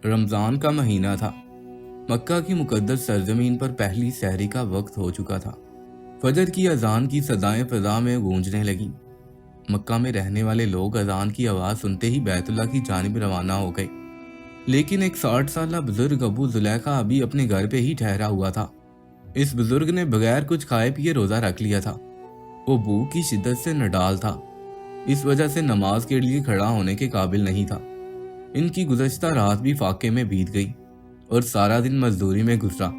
रमज़ान का महीना था। मक्का की मुक़द्दस सरजमीन पर पहली सहरी का वक्त हो चुका था। फजर की अजान की सदाएं फ़ज़ा में गूंजने लगीं। मक्का में रहने वाले लोग अजान की आवाज़ सुनते ही बैतुल्ला की जानिब रवाना हो गए। लेकिन एक 60 साला बुजुर्ग अबू जुलैखा अभी अपने घर पे ही ठहरा हुआ था। इस बुजुर्ग ने बगैर कुछ खाए पिए रोज़ा रख लिया था। वो भूख की शिद्दत से नडाल था। इस वजह से नमाज के लिए खड़ा होने के काबिल नहीं था। इनकी गुज़श्ता रात भी फाके में बीत गई और सारा दिन मजदूरी में गुजरा।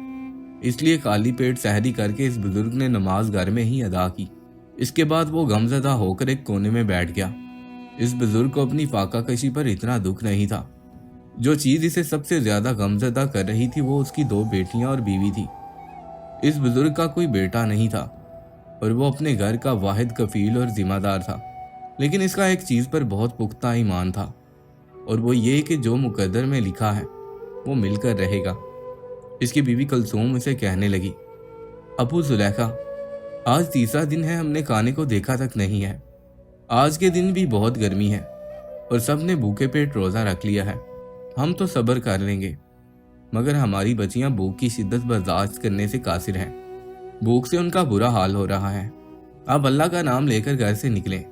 इसलिए खाली पेट सहरी करके इस बुजुर्ग ने नमाज घर में ही अदा की। इसके बाद वो गमज़दा होकर एक कोने में बैठ गया। इस बुजुर्ग को अपनी फाका कशी पर इतना दुख नहीं था। जो चीज़ इसे सबसे ज़्यादा गमज़दा कर रही थी वो उसकी 2 बेटियां और बीवी थी। इस बुजुर्ग का कोई बेटा नहीं था और वो अपने घर का वाहिद कफील और जिम्मेदार था। लेकिन इसका एक चीज़ पर बहुत पुख्ता ईमान था, और वो ये कि जो मुकद्दर में लिखा है वो मिलकर रहेगा। इसकी बीवी कलसूम उसे कहने लगी, अबू जुलैखा, आज तीसरा दिन है, हमने खाने को देखा तक नहीं है। आज के दिन भी बहुत गर्मी है और सब ने भूखे पेट रोज़ा रख लिया है। हम तो सब्र कर लेंगे, मगर हमारी बच्चियां भूख की शिद्दत बर्दाश्त करने से कासिर हैं। भूख से उनका बुरा हाल हो रहा है। आप अल्लाह का नाम लेकर घर से निकलें,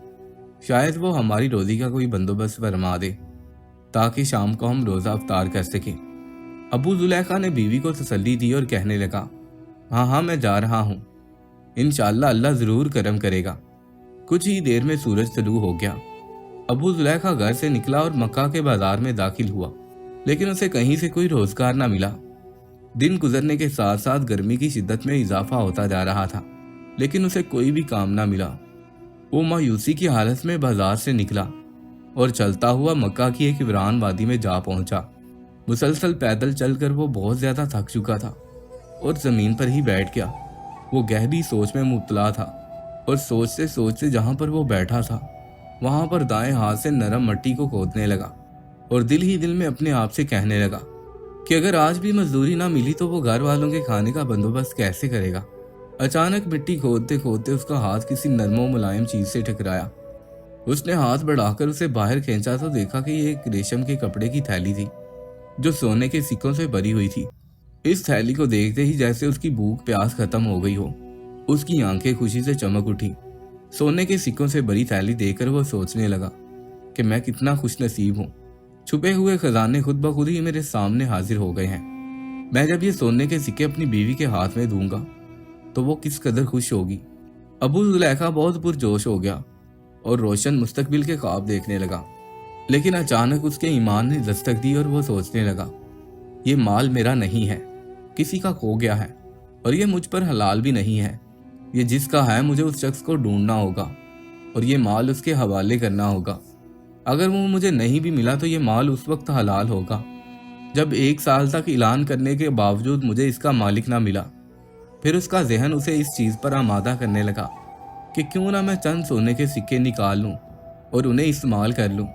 शायद वो हमारी रोज़ी का कोई बंदोबस्त फरमा दे ताकि शाम को हम रोज़ा अफ्तार कर सकें। अबू जुलैखा ने बीवी को तसल्ली दी और कहने लगा, हाँ हाँ, मैं जा रहा हूँ, इंशाअल्लाह अल्लाह ज़रूर करम करेगा। कुछ ही देर में सूरज तलू हो गया। अबू जुलैखा घर से निकला और मक्का के बाजार में दाखिल हुआ, लेकिन उसे कहीं से कोई रोजगार ना मिला। दिन गुजरने के साथ साथ गर्मी की शिद्दत में इजाफा होता जा रहा था, लेकिन उसे कोई भी काम ना मिला। वो मायूसी की हालत में बाजार से निकला और चलता हुआ मक्का की एक वीरान वादी में जा पहुंचा। मुसलसल पैदल चलकर वो बहुत ज्यादा थक चुका था और जमीन पर ही बैठ गया। वो गहरी सोच में मुब्तला था और सोचते सोचते जहां पर वो बैठा था वहां पर दाएं हाथ से नरम मिट्टी को खोदने लगा और दिल ही दिल में अपने आप से कहने लगा कि अगर आज भी मजदूरी ना मिली तो वो घर वालों के खाने का बंदोबस्त कैसे करेगा। अचानक मिट्टी खोदते खोदते उसका हाथ किसी नरमो मुलायम चीज से टकराया। उसने हाथ बढ़ाकर उसे बाहर खींचा तो देखा कि ये एक रेशम के कपड़े की थैली थी जो सोने के सिक्कों से भरी हुई थी। इस थैली को देखते ही जैसे उसकी भूख प्यास खत्म हो गई हो, उसकी आंखें खुशी से चमक उठी। सोने के सिक्कों से भरी थैली देखकर वो सोचने लगा कि मैं कितना खुशनसीब हूँ। छुपे हुए खजाने खुद ब खुद ही मेरे सामने हाजिर हो गए हैं। मैं जब ये सोने के सिक्के अपनी बीवी के हाथ में दूंगा तो वो किस कदर खुश होगी। अबू जुलैखा बहुत पुरजोश हो गया और रोशन मुस्तकबिल के ख्वाब देखने लगा। लेकिन अचानक उसके ईमान ने दस्तक दी और वो सोचने लगा, ये माल मेरा नहीं है, किसी का खो गया है और ये मुझ पर हलाल भी नहीं है। ये जिसका है मुझे उस शख्स को ढूंढना होगा और ये माल उसके हवाले करना होगा। अगर वो मुझे नहीं भी मिला तो ये माल उस वक्त हलाल होगा जब 1 साल तक ऐलान करने के बावजूद मुझे इसका मालिक ना मिला। फिर उसका जहन उसे इस चीज़ पर आमादा करने लगा कि क्यों ना मैं चंद सोने के सिक्के निकाल लूं और उन्हें इस्तेमाल कर लूं।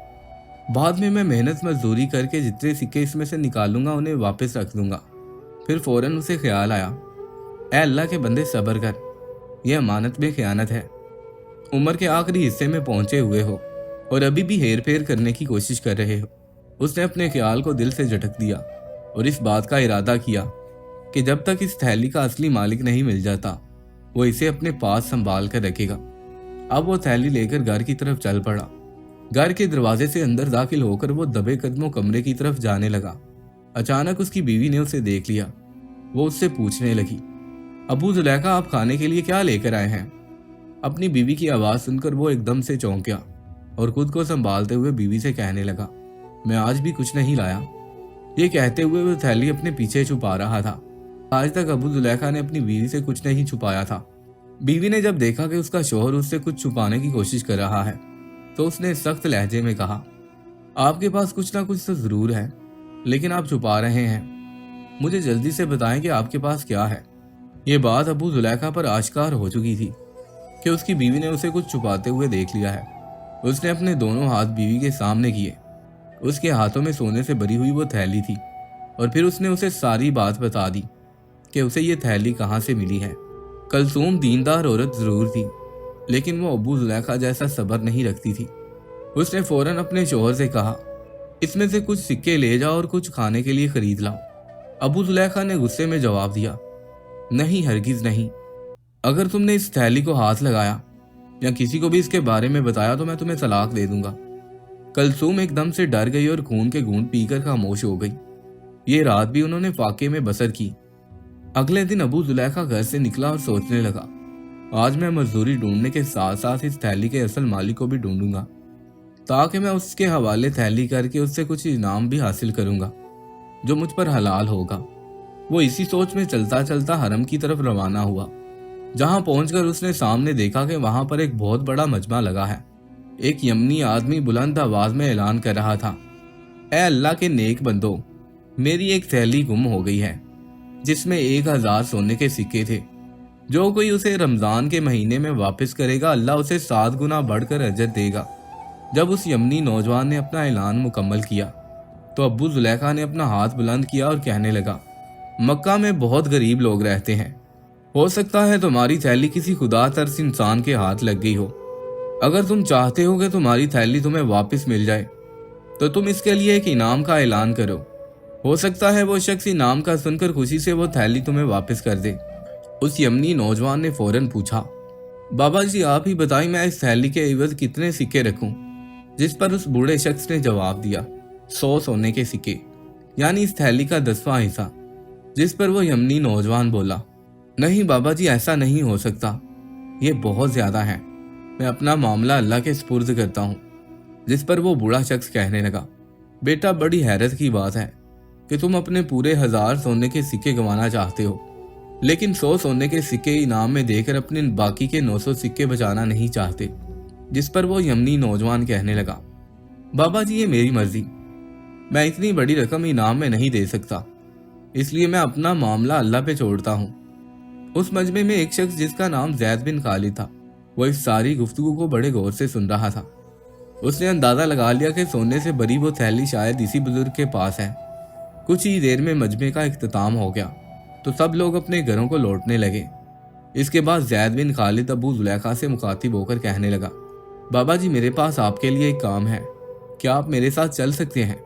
बाद में मैं मेहनत मजदूरी करके जितने सिक्के इसमें से निकालूंगा उन्हें वापस रख दूंगा। फिर फौरन उसे ख्याल आया, ऐ अल्लाह के बंदे सब्र कर, यह अमानत में खयानत है। उम्र के आखिरी हिस्से में पहुंचे हुए हो और अभी भी हेर फेर करने की कोशिश कर रहे हो। उसने अपने ख्याल को दिल से झटक दिया और इस बात का इरादा किया कि जब तक इस थैली का असली मालिक नहीं मिल जाता वो इसे अपने पास संभाल कर रखेगा। अब वो थैली लेकर घर की तरफ चल पड़ा। घर के दरवाजे से अंदर दाखिल होकर वो दबे कदमों कमरे की तरफ जाने लगा। अचानक उसकी बीवी ने उसे देख लिया। वो उससे पूछने लगी, अबू जुलैखा, आप खाने के लिए क्या लेकर आए हैं? अपनी बीवी की आवाज़ सुनकर वो एकदम से चौंक गया और खुद को संभालते हुए बीवी से कहने लगा, मैं आज भी कुछ नहीं लाया। ये कहते हुए वो थैली अपने पीछे छुपा रहा था। आज तक अबू जुलैखा ने अपनी बीवी से कुछ नहीं छुपाया था। बीवी ने जब देखा कि उसका शौहर उससे कुछ छुपाने की कोशिश कर रहा है तो उसने सख्त लहजे में कहा, आपके पास कुछ ना कुछ तो जरूर है, लेकिन आप छुपा रहे हैं। मुझे जल्दी से बताएं कि आपके पास क्या है। ये बात अबू जुलैखा पर आश्कार हो चुकी थी कि उसकी बीवी ने उसे कुछ छुपाते हुए देख लिया है। उसने अपने दोनों हाथ बीवी के सामने किए। उसके हाथों में सोने से भरी हुई वो थैली थी और फिर उसने उसे सारी बात बता दी कि उसे ये थैली कहाँ से मिली है। कलसूम दीनदार औरत जरूर थी, लेकिन वो अबू जुलैखा जैसा सब्र नहीं रखती थी। उसने फौरन अपने शौहर से कहा, इसमें से कुछ सिक्के ले जाओ और कुछ खाने के लिए खरीद लाओ। अबू जुलेखा ने गुस्से में जवाब दिया, नहीं हरगिज नहीं, अगर तुमने इस थैली को हाथ लगाया या किसी को भी इसके बारे में बताया तो मैं तुम्हें तलाक दे दूंगा। कलसूम एकदम से डर गई और खून के घूंट पीकर खामोश हो गई। ये रात भी उन्होंने फाके में बसर की। अगले दिन अबू जुलेखा घर से निकला और सोचने लगा, आज मैं मजदूरी ढूंढने के साथ साथ इस थैली के असल मालिक को भी ढूंढूंगा, ताकि मैं उसके हवाले थैली करके उससे कुछ इनाम भी हासिल करूंगा जो मुझ पर हलाल होगा। वो इसी सोच में चलता चलता हरम की तरफ रवाना हुआ। जहां पहुंचकर उसने सामने देखा कि वहां पर एक बहुत बड़ा मजमा लगा है। एक यमनी आदमी बुलंद आवाज में ऐलान कर रहा था, ऐ अल्लाह के नेक बंदो, मेरी एक थैली गुम हो गई है जिसमें 1000 सोने के सिक्के थे। जो कोई उसे रमजान के महीने में वापस करेगा अल्लाह उसे 7 गुना बढ़कर अजर देगा। जब उस यमनी नौजवान ने अपना ऐलान मुकम्मल किया तो अब्बू जुलेखा ने अपना हाथ बुलंद किया और कहने लगा, मक्का में बहुत गरीब लोग रहते हैं, हो सकता है तुम्हारी थैली किसी खुदा तरस इंसान के हाथ लग गई हो। अगर तुम चाहते हो कि तुम्हारी थैली तुम्हें वापस मिल जाए तो तुम इसके लिए एक इनाम का ऐलान करो। हो सकता है वो शख्स इनाम का सुनकर खुशी से वो थैली तुम्हें वापस कर दे। उस यमनी नौजवान ने फौरन पूछा, बाबा जी आप ही बताइए मैं इस थैली के एवज कितने सिक्के रखूं? जिस पर उस बूढ़े शख्स ने जवाब दिया, 100 सोने के सिक्के, यानी इस थैली का 10वां हिस्सा। जिस पर वो यमनी नौजवान बोला, नहीं बाबा जी ऐसा नहीं हो सकता, ये बहुत ज्यादा है, मैं अपना मामला अल्लाह के सुपुर्द करता हूँ। जिस पर वो बूढ़ा शख्स कहने लगा, बेटा बड़ी हैरत की बात है कि तुम अपने पूरे 1000 सोने के सिक्के गंवाना चाहते हो, लेकिन 100 सोने के सिक्के इनाम में देकर अपने बाकी के 900 सिक्के बचाना नहीं चाहते। जिस पर वो यमनी नौजवान कहने लगा, बाबा जी ये मेरी मर्जी, मैं इतनी बड़ी रकम इनाम में नहीं दे सकता, इसलिए मैं अपना मामला अल्लाह पे छोड़ता हूँ। उस मजमे में एक शख्स जिसका नाम जैद बिन खालिद था, वो इस सारी गुफ्तगू को बड़े गौर से सुन रहा था। उसने अंदाजा लगा लिया कि सोने से भरी वो थैली शायद इसी बुजुर्ग के पास है। कुछ ही देर में मजमे का इख्तिताम हो गया तो सब लोग अपने घरों को लौटने लगे। इसके बाद जैद बिन खालिद अबू जुलेखा से मुखातिब होकर कहने लगा, बाबा जी मेरे पास आपके लिए एक काम है, क्या आप मेरे साथ चल सकते हैं?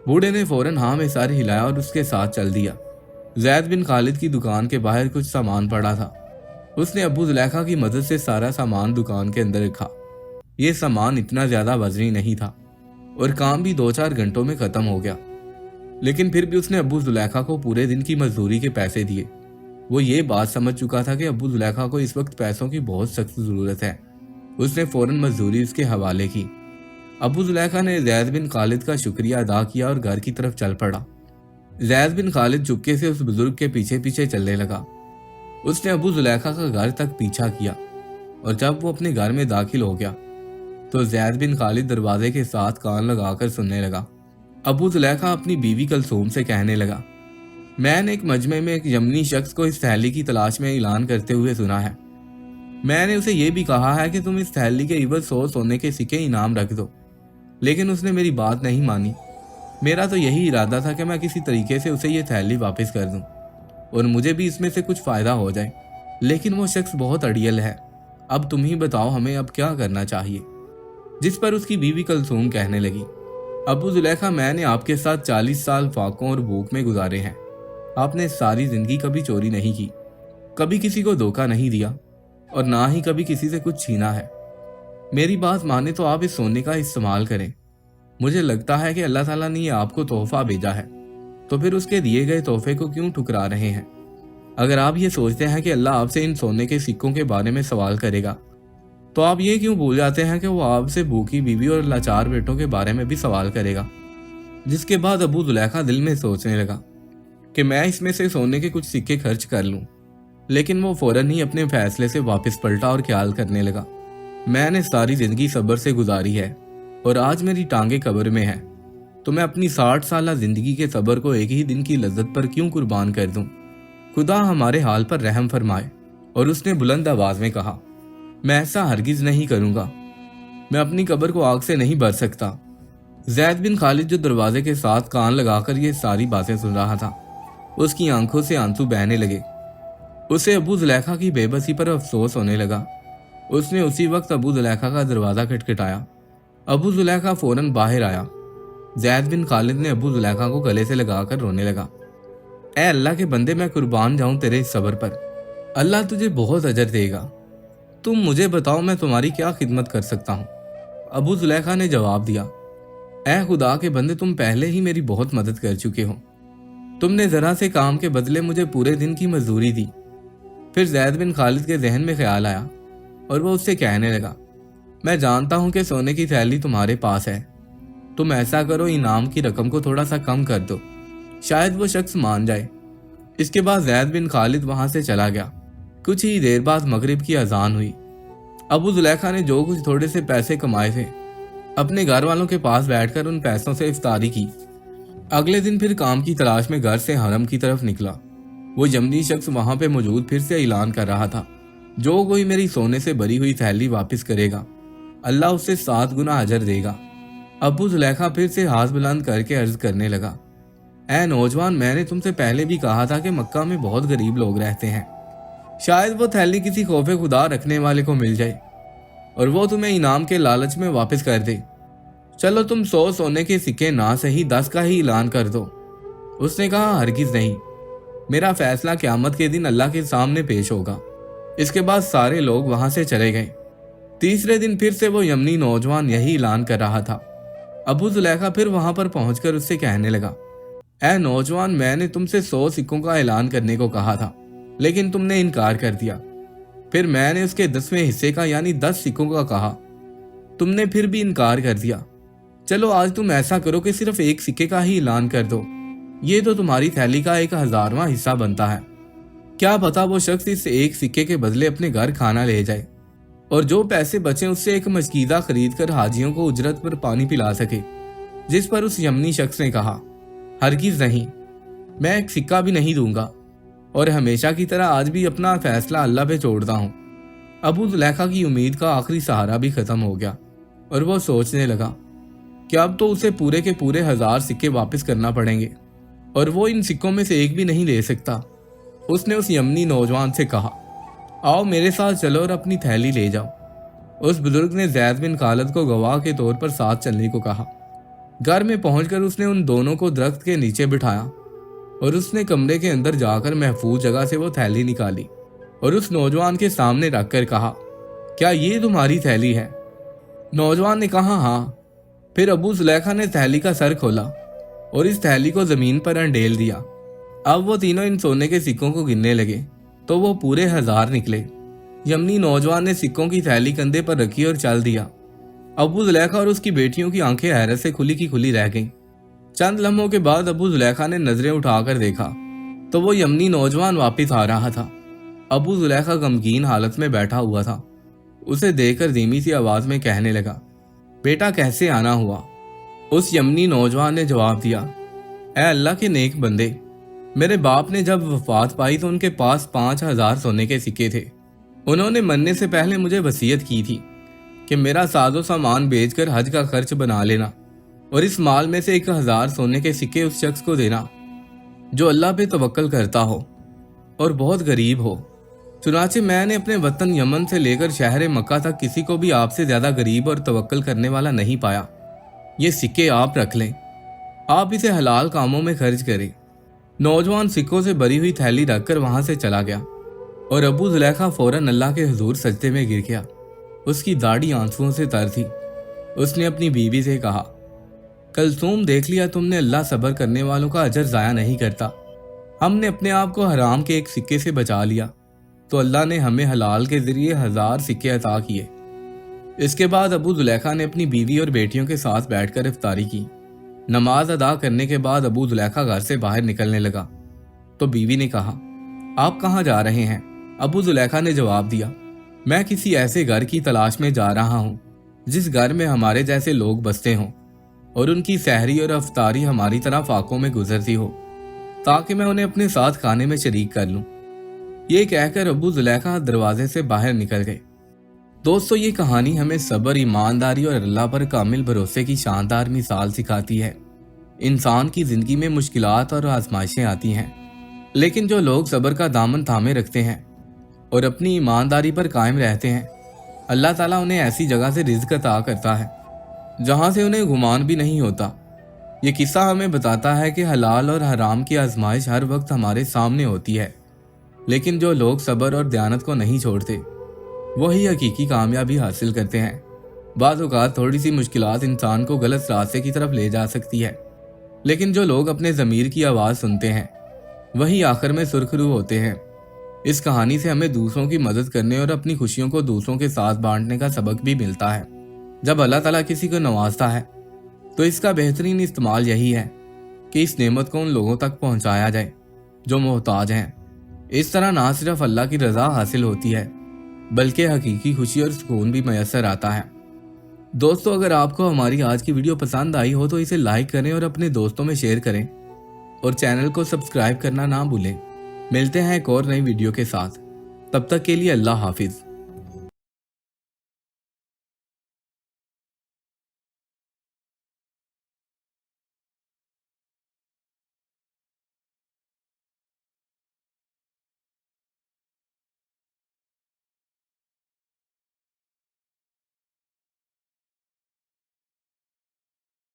बूढ़े ने फौरन हाँ में सारी हिलाया और उसके साथ चल दिया। जैद बिन खालिद की दुकान के बाहर कुछ सामान पड़ा था। उसने अबू जुलेखा की मदद से सारा सामान दुकान के अंदर रखा। ये सामान इतना ज्यादा वजनी नहीं था और काम भी 2-4 घंटों में खत्म हो गया, लेकिन फिर भी उसने अबू जुलेखा को पूरे दिन की मजदूरी के पैसे दिए। वो ये बात समझ चुका था कि अबू जुलेखा को इस वक्त पैसों की बहुत सख्त जरूरत है। उसने फौरन मजदूरी उसके हवाले की। अबू जुलेखा ने जैद बिन खालिद का शुक्रिया अदा किया और घर की तरफ चल पड़ा। जैद बिन खालिद चुपके से उस बुजुर्ग के पीछे पीछे चलने लगा। उसने अबू जुलेखा का घर तक पीछा किया और जब वो अपने घर में दाखिल हो गया तो जैद बिन खालिद दरवाजे के साथ कान लगाकर सुनने लगा। अबू जुलेखा अपनी बीवी कलसूम से कहने लगा, मैंने एक मजमे में एक यमनी शख्स को इस थैली की तलाश में ऐलान करते हुए सुना है। मैंने उसे यह भी कहा है कि तुम इस थैली के इवज 100 सोने के सिक्के इनाम रख दो, लेकिन उसने मेरी बात नहीं मानी। मेरा तो यही इरादा था कि मैं किसी तरीके से उसे ये थैली वापस कर दूं और मुझे भी इसमें से कुछ फायदा हो जाए, लेकिन वो शख्स बहुत अड़ियल है। अब तुम ही बताओ हमें अब क्या करना चाहिए? जिस पर उसकी बीवी कलसूम कहने लगी, अबू जुलेखा मैंने आपके साथ 40 साल फाकों और भूख में गुजारे हैं। आपने सारी जिंदगी कभी चोरी नहीं की, कभी किसी को धोखा नहीं दिया और ना ही कभी किसी से कुछ छीना है। मेरी बात माने तो आप इस सोने का इस्तेमाल करें। मुझे लगता है कि अल्लाह ताला ने ये आपको तोहफा भेजा है, तो फिर उसके दिए गए तोहफे को क्यों ठुकरा रहे हैं? अगर आप ये सोचते हैं कि अल्लाह आपसे इन सोने के सिक्कों के बारे में सवाल करेगा, तो आप ये क्यों भूल जाते हैं कि वो आपसे भूखी बीवी और लाचार बेटों के बारे में भी सवाल करेगा? जिसके बाद अबू जुलेखा दिल में सोचने लगा कि मैं इसमें से सोने के कुछ सिक्के खर्च कर लूं, लेकिन वो फौरन ही अपने फैसले से वापस पलटा और ख्याल करने लगा, मैंने सारी जिंदगी सब्र से गुजारी है और आज मेरी टांगे कब्र में है, तो मैं अपनी 60 साल जिंदगी के सब्र को एक ही दिन की लज्जत पर क्यों कुर्बान कर दूं? खुदा हमारे हाल पर रहम फरमाए। और उसने बुलंद आवाज में कहा, मैं ऐसा हरगिज नहीं करूंगा, मैं अपनी कब्र को आग से नहीं भर सकता। जैद बिन खालिद जो दरवाजे के साथ कान लगाकर ये सारी बातें सुन रहा था, उसकी आंखों से आंसू बहने लगे। उसे अबू जुलेखा की बेबसी पर अफसोस होने लगा। उसने उसी वक्त अबू जुलेखा का दरवाजा खटखटाया। अबू जुलेखा फौरन बाहर आया ज़ैद बिन खालिद ने अबू जुलैखा को गले से लगाकर रोने लगा। ए अल्लाह के बंदे, मैं कुर्बान जाऊं तेरे इस सब्र पर, अल्लाह तुझे बहुत अजर देगा। तुम मुझे बताओ मैं तुम्हारी क्या खिदमत कर सकता हूँ। अबू जुलैखा ने जवाब दिया, ए खुदा के बंदे, तुम पहले ही मेरी बहुत मदद कर चुके हो। तुमने जरा से काम के बदले मुझे पूरे दिन की मजदूरी दी। फिर ज़ैद बिन खालिद के जहन में ख्याल आया और वो उससे कहने लगा, मैं जानता हूं कि सोने की थैली तुम्हारे पास है, तुम ऐसा करो, इनाम की रकम को थोड़ा सा कम कर दो, शायद वो शख्स मान जाए। इसके बाद ज़ैद बिन खालिद वहां से चला गया। कुछ ही देर बाद मगरिब की अजान हुई। अबू जुलैखा ने जो कुछ थोड़े से पैसे कमाए थे अपने घर वालों के पास बैठकर उन पैसों से इफ्तारी की। अगले दिन फिर काम की तलाश में घर से हरम की तरफ निकला। वो यमनी शख्स वहां पे मौजूद फिर से ऐलान कर रहा था, जो कोई मेरी सोने से भरी हुई थैली वापस करेगा, अल्लाह उससे 7 गुना अजर देगा। अबू जुलैखा फिर से हाथ बुलंद करके अर्ज करने लगा, ऐ नौजवान, मैंने तुमसे पहले भी कहा था कि मक्का में बहुत गरीब लोग रहते हैं। शायद वो थैली किसी खौफे खुदा रखने वाले को मिल जाए और वो तुम्हें इनाम के लालच में वापस कर दे। चलो तुम 100 सोने के सिक्के ना सही 10 का ही ऐलान कर दो। उसने कहा, हरगिज नहीं, मेरा फैसला क़यामत के दिन अल्लाह के सामने पेश होगा। इसके बाद सारे लोग वहां से चले गए। तीसरे दिन फिर से वो यमनी नौजवान यही ऐलान कर रहा था। अबू जुलैखा फिर वहां पर पहुंचकर उससे कहने लगा, ऐ नौजवान, मैंने तुमसे 100 सिक्कों का ऐलान करने को कहा था, लेकिन तुमने इनकार कर दिया। फिर मैंने उसके 10वें हिस्से का यानी 10 सिक्कों का कहा, तुमने फिर भी इनकार कर दिया। चलो आज तुम ऐसा करो कि सिर्फ 1 सिक्के का ही ऐलान कर दो, ये तो तुम्हारी थैली का 1000वां हिस्सा बनता है। क्या पता वो शख्स इस 1 सिक्के के बदले अपने घर खाना ले जाए और जो पैसे बचे उससे एक मशकीदा खरीद कर हाजियों को उजरत पर पानी पिला सके। जिस पर उस यमनी शख्स ने कहा, हरगिज नहीं, मैं 1 सिक्का भी नहीं दूंगा और हमेशा की तरह आज भी अपना फैसला अल्लाह पे छोड़ता हूँ। अबू जुलैखा की उम्मीद का आखिरी सहारा भी खत्म हो गया और वो सोचने लगा कि अब तो उसे पूरे के पूरे 1000 सिक्के वापस करना पड़ेंगे और वो इन सिक्कों में से एक भी नहीं ले सकता। उसने उस यमनी नौजवान से कहा, आओ मेरे साथ चलो और अपनी थैली ले जाओ। उस बुजुर्ग ने ज़ैद बिन खालिद को गवाह के तौर पर साथ चलने को कहा। घर में पहुंचकर उसने उन दोनों को दरख्त के नीचे बिठाया और उसने कमरे के अंदर जाकर महफूज जगह से वो थैली निकाली और उस नौजवान के सामने रखकर कहा, क्या ये तुम्हारी थैली है? नौजवान ने कहा, हाँ। फिर अबू जुलैखा ने थैली का सर खोला और इस थैली को जमीन पर अंडेल दिया। अब वो तीनों इन सोने के सिक्कों को गिनने लगे तो वो पूरे 1000 निकले। यमनी नौजवान ने सिक्कों की थैली कंधे पर रखी और चल दिया। अबू जुलैखा और उसकी बेटियों की आंखें हैरत से खुली की खुली रह गईं। चंद लम्हों के बाद अबू जुलैखा ने नजरें उठाकर देखा तो वो यमनी नौजवान वापस आ रहा था। अबू जुलैखा गमगीन हालत में बैठा हुआ था। उसे देखकर धीमी सी आवाज में कहने लगा, बेटा कैसे आना हुआ? उस यमनी नौजवान ने जवाब दिया, ऐ अल्लाह के नेक बंदे, मेरे बाप ने जब वफात पाई तो उनके पास 5000 सोने के सिक्के थे। उन्होंने मरने से पहले मुझे वसीयत की थी कि मेरा साजो सामान बेचकर हज का खर्च बना लेना और इस माल में से 1000 सोने के सिक्के उस शख्स को देना जो अल्लाह पे तवक्कल करता हो और बहुत गरीब हो। चुनाचे मैंने अपने वतन यमन से लेकर शहर मक्का तक किसी को भी आपसे ज्यादा गरीब और तवक्कल करने वाला नहीं पाया। ये सिक्के आप रख लें, आप इसे हलाल कामों में खर्च करें। नौजवान सिक्कों से भरी हुई थैली रखकर वहां से चला गया और अबू जुलैखा फौरन अल्लाह के हुजूर सजदे में गिर गया। उसकी दाढ़ी आंसुओं से तर थी। उसने अपनी बीवी से कहा, कलसूम, देख लिया तुमने, अल्लाह सब्र करने वालों का अजर जाया नहीं करता। हमने अपने आप को हराम के 1 सिक्के से बचा लिया तो अल्लाह ने हमें हलाल के जरिए 1000 सिक्के अता किए। इसके बाद अबू जुलैखा ने अपनी बीवी और बेटियों के साथ बैठकर इफ्तारी की। नमाज अदा करने के बाद अबू जुलैखा घर से बाहर निकलने लगा तो बीवी ने कहा, आप कहाँ जा रहे हैं? अबू जुलैखा ने जवाब दिया, मैं किसी ऐसे घर की तलाश में जा रहा हूँ जिस घर में हमारे जैसे लोग बसते हों और उनकी सहरी और अफ्तारी हमारी तरह फाकों में गुजरती हो, ताकि मैं उन्हें अपने साथ खाने में शरीक कर लूं। ये कहकर अबू जुलैखा दरवाजे से बाहर निकल गए। दोस्तों, ये कहानी हमें सब्र, ईमानदारी और अल्लाह पर कामिल भरोसे की शानदार मिसाल सिखाती है। इंसान की जिंदगी में मुश्किलात और आजमाइशें आती हैं, लेकिन जो लोग सब्र का दामन थामे रखते हैं और अपनी ईमानदारी पर कायम रहते हैं, अल्लाह ताला उन्हें ऐसी जगह से रिज़्क अता करता है जहां से उन्हें गुमान भी नहीं होता। یہ قصہ ہمیں بتاتا ہے کہ حلال اور حرام کی آزمائش ہر وقت ہمارے سامنے ہوتی ہے، لیکن جو لوگ صبر اور دیانت کو نہیں چھوڑتے وہی حقیقی کامیابی حاصل کرتے ہیں۔ بعض اوقات تھوڑی سی مشکلات انسان کو غلط راستے کی طرف لے جا سکتی ہے، لیکن جو لوگ اپنے ضمیر کی آواز سنتے ہیں وہی آخر میں سرخرو ہوتے ہیں۔ اس کہانی سے ہمیں دوسروں کی مدد کرنے اور اپنی خوشیوں کو دوسروں کے ساتھ بانٹنے کا سبق بھی ملتا ہے۔ جب اللہ تعالیٰ کسی کو نوازتا ہے تو اس کا بہترین استعمال یہی ہے کہ اس نعمت کو ان لوگوں تک پہنچایا جائے جو محتاج ہیں۔ اس طرح نہ صرف اللہ کی رضا حاصل ہوتی ہے بلکہ حقیقی خوشی اور سکون بھی میسر آتا ہے۔ دوستو، اگر آپ کو ہماری آج کی ویڈیو پسند آئی ہو تو اسے لائک کریں اور اپنے دوستوں میں شیئر کریں، اور چینل کو سبسکرائب کرنا نہ بھولیں۔ ملتے ہیں ایک اور نئی ویڈیو کے ساتھ، تب تک کے لیے اللہ حافظ۔